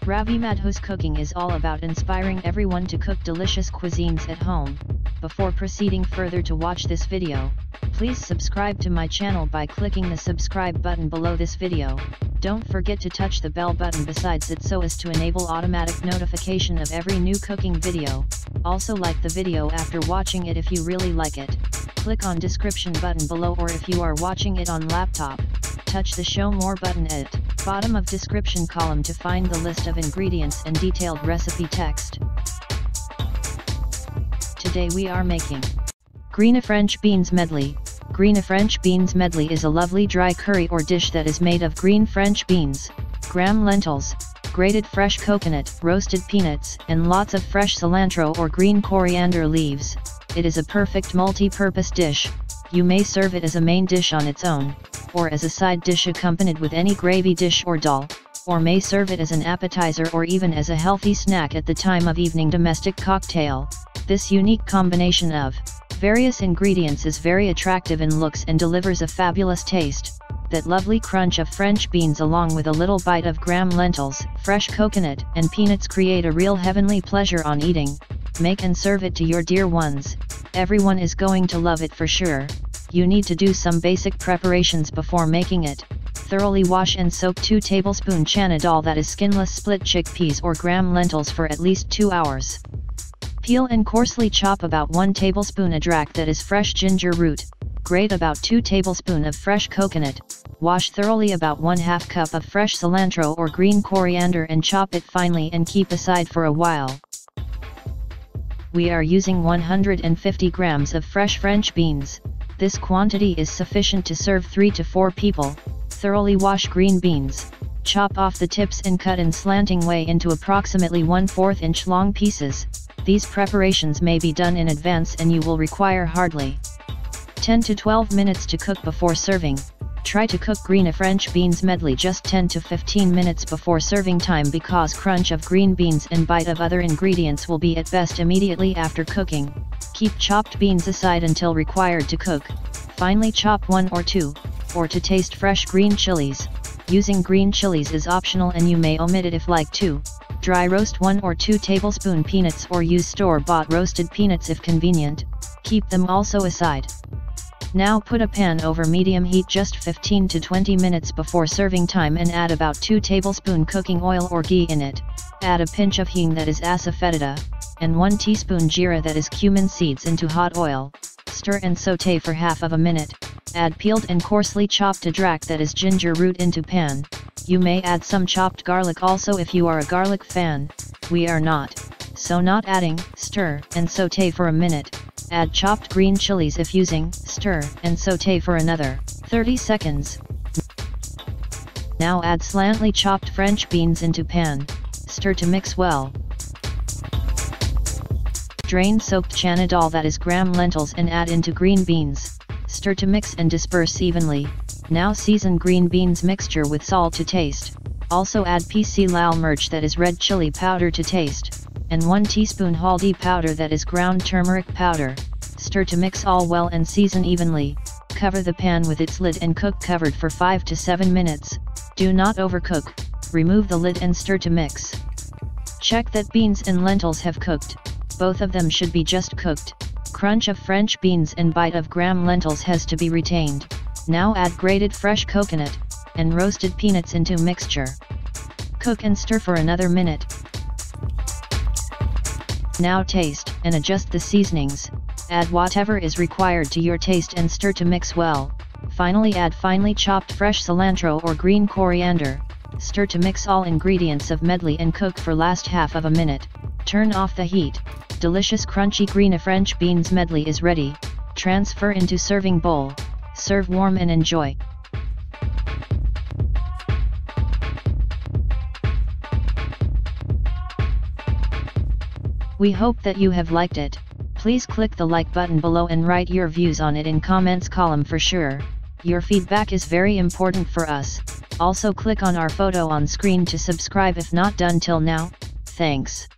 Ravi Madhu's cooking is all about inspiring everyone to cook delicious cuisines at home. Before proceeding further to watch this video, please subscribe to my channel by clicking the subscribe button below this video. Don't forget to touch the bell button besides it so as to enable automatic notification of every new cooking video. Also like the video after watching it if you really like it. Click on description button below, or if you are watching it on laptop, touch the show more button at bottom of description column to find the list of ingredients and detailed recipe text. Today we are making Greeny French beans medley. Greeny French beans medley is a lovely dry curry or dish that is made of green French beans, gram lentils, grated fresh coconut, roasted peanuts, and lots of fresh cilantro or green coriander leaves. It is a perfect multi-purpose dish. You may serve it as a main dish on its own, or as a side dish accompanied with any gravy dish or dal, or may serve it as an appetizer or even as a healthy snack at the time of evening domestic cocktail. This unique combination of various ingredients is very attractive in looks and delivers a fabulous taste. That lovely crunch of French beans along with a little bite of gram lentils, fresh coconut, and peanuts create a real heavenly pleasure on eating. Make and serve it to your dear ones. Everyone is going to love it for sure. You need to do some basic preparations before making it. Thoroughly wash and soak 2 tablespoon chana dal, that is skinless split chickpeas or gram lentils, for at least 2 hours. Peel and coarsely chop about 1 tablespoon adrak, that is fresh ginger root. Grate about 2 tablespoons of fresh coconut. Wash thoroughly about 1/2 cup of fresh cilantro or green coriander and chop it finely and keep aside for a while. We are using 150 grams of fresh French beans. This quantity is sufficient to serve 3 to 4 people. Thoroughly wash green beans. Chop off the tips and cut in slanting way into approximately 1/4 inch long pieces. These preparations may be done in advance and you will require hardly 10 to 12 minutes to cook before serving. Try to cook Greeny French beans medley just 10 to 15 minutes before serving time, because crunch of green beans and bite of other ingredients will be at best immediately after cooking. Keep chopped beans aside until required to cook. Finely chop 1 or 2, or to taste fresh green chilies. Using green chilies is optional and you may omit it if like to. Dry roast 1 or 2 tablespoon peanuts, or use store-bought roasted peanuts if convenient. Keep them also aside. Now put a pan over medium heat just 15 to 20 minutes before serving time and add about 2 tablespoon cooking oil or ghee in it. Add a pinch of hing, that is asafoetida, and 1 teaspoon jeera, that is cumin seeds, into hot oil. Stir and saute for half of a minute. Add peeled and coarsely chopped adrak, that is ginger root, into pan. You may add some chopped garlic also if you are a garlic fan. We are not, so not adding. Stir and saute for a minute. Add chopped green chilies if using. Stir and saute for another 30 seconds. Now add slightly chopped French beans into pan. Stir to mix well. Drain soaked chana dal, that is gram lentils, and add into green beans. Stir to mix and disperse evenly. Now season green beans mixture with salt to taste. Also add pc lal mirch, that is red chili powder, to taste, and 1 teaspoon haldi powder, that is ground turmeric powder. Stir to mix all well and season evenly. Cover the pan with its lid and cook covered for 5 to 7 minutes. Do not overcook. Remove the lid and stir to mix. Check that beans and lentils have cooked. Both of them should be just cooked. Crunch of French beans and bite of gram lentils has to be retained. Now add grated fresh coconut and roasted peanuts into mixture. Cook and stir for another minute. Now taste and adjust the seasonings. Add whatever is required to your taste and stir to mix well. Finally add finely chopped fresh cilantro or green coriander. Stir to mix all ingredients of medley and cook for last half of a minute. Turn off the heat. Delicious crunchy Greeny French beans medley is ready. Transfer into serving bowl. Serve warm and enjoy. We hope that you have liked it. Please click the like button below and write your views on it in comments column for sure. Your feedback is very important for us. Also click on our photo on screen to subscribe if not done till now. Thanks.